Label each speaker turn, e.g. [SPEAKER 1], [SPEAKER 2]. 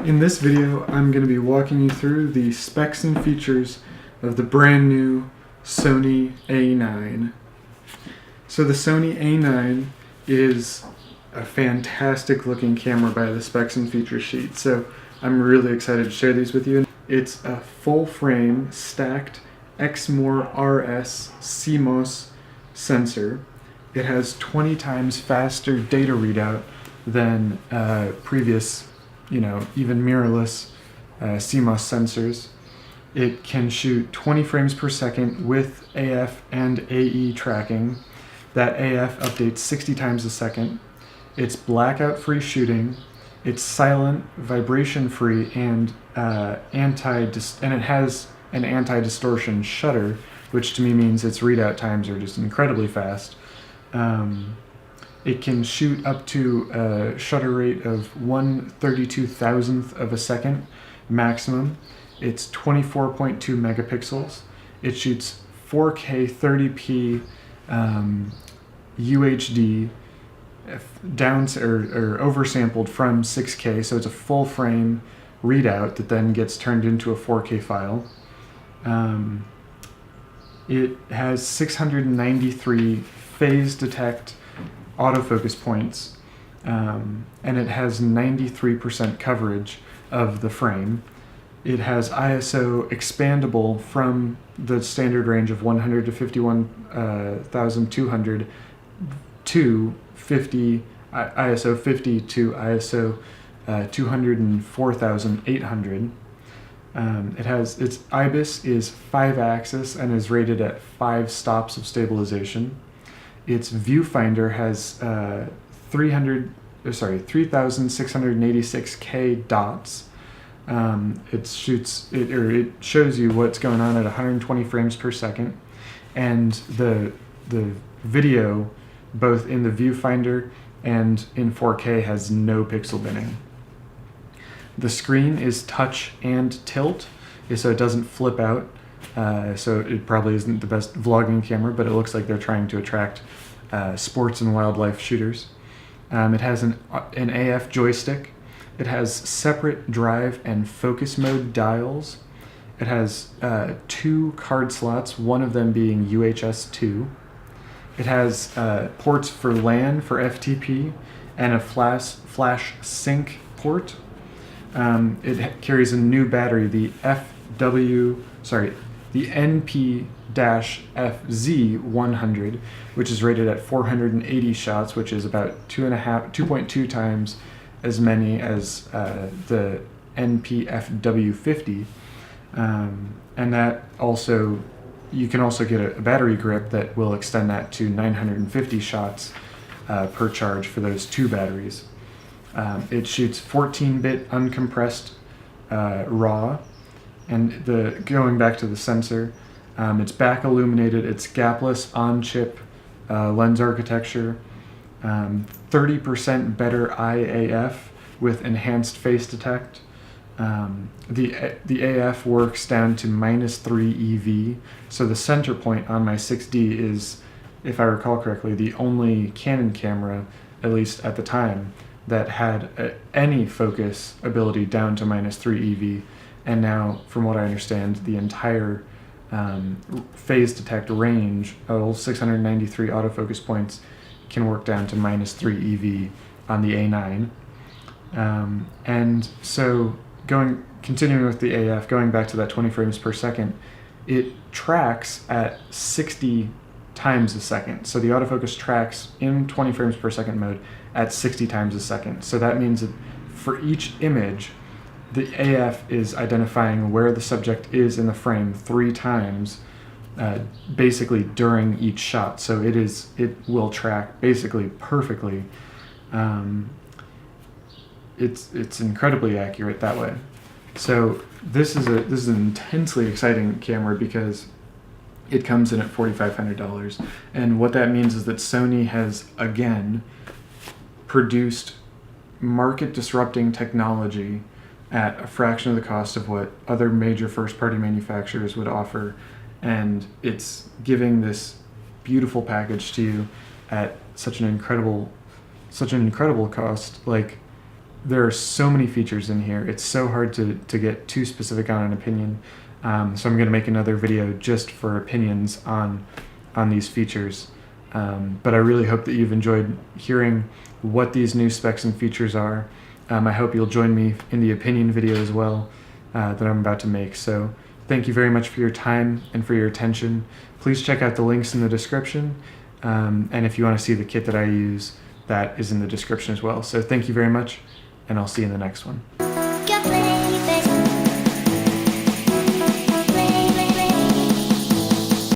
[SPEAKER 1] In this video, I'm going to be walking you through the specs and features of the brand new Sony A9. So the Sony A9 is a fantastic looking camera by the specs and feature sheet, so I'm really excited to share these with you. It's a full frame stacked Exmor RS CMOS sensor. It has 20 times faster data readout than previous, even mirrorless CMOS sensors. It can shoot 20 frames per second with AF and AE tracking. That AF updates 60 times a second. It's blackout-free shooting. It's silent, vibration-free, and it has an anti-distortion shutter, which to me means its readout times are just incredibly fast. It can shoot up to a shutter rate of 1/32,000th of a second maximum. It's 24.2 megapixels. It shoots 4K 30p UHD or oversampled from 6K, so it's a full frame readout that then gets turned into a 4K file. It has 693 phase detect autofocus points, and it has 93% coverage of the frame. It has ISO expandable from the standard range of 100 to 51,200 to 50, ISO 50 to ISO 204,800. Its IBIS is 5-axis and is rated at 5 stops of stabilization. Its viewfinder has 3,686K dots. It shows you what's going on at 120 frames per second, and the video, both in the viewfinder and in 4K, has no pixel binning. The screen is touch and tilt, so it doesn't flip out. So it probably isn't the best vlogging camera, but it looks like they're trying to attract sports and wildlife shooters. It has an AF joystick. It has separate drive and focus mode dials. It has 2 card slots, one of them being UHS 2. It has ports for LAN, for FTP, and a flash sync port. It carries a new battery, the NP-FZ100, which is rated at 480 shots, which is about 2.2 times as many as the NP-FW50. And that also, you can also get a battery grip that will extend that to 950 shots per charge for those 2 batteries. It shoots 14-bit uncompressed RAW, and going back to the sensor, it's back illuminated, it's gapless on-chip lens architecture, 30% better IAF with enhanced face detect. The AF works down to -3 EV, so the center point on my 6D is, if I recall correctly, the only Canon camera, at least at the time, that had any focus ability down to -3 EV, and now, from what I understand, the entire phase detect range of all 693 autofocus points can work down to -3 EV on the A9. And so continuing with the AF, going back to that 20 frames per second, it tracks at 60 times a second. So the autofocus tracks in 20 frames per second mode at 60 times a second. So that means that for each image, the AF is identifying where the subject is in the frame 3 times, basically during each shot. So it will track basically perfectly. It's incredibly accurate that way. So this is an intensely exciting camera because it comes in at $4,500, and what that means is that Sony has again produced market disrupting technology at a fraction of the cost of what other major first-party manufacturers would offer, and it's giving this beautiful package to you at such an incredible cost. Like, there are so many features in here. It's so hard to get too specific on an opinion. So I'm going to make another video just for opinions on these features. But I really hope that you've enjoyed hearing what these new specs and features are. I hope you'll join me in the opinion video as well that I'm about to make. So thank you very much for your time and for your attention. Please check out the links in the description. And if you want to see the kit that I use, that is in the description as well. So thank you very much, and I'll see you in the next one.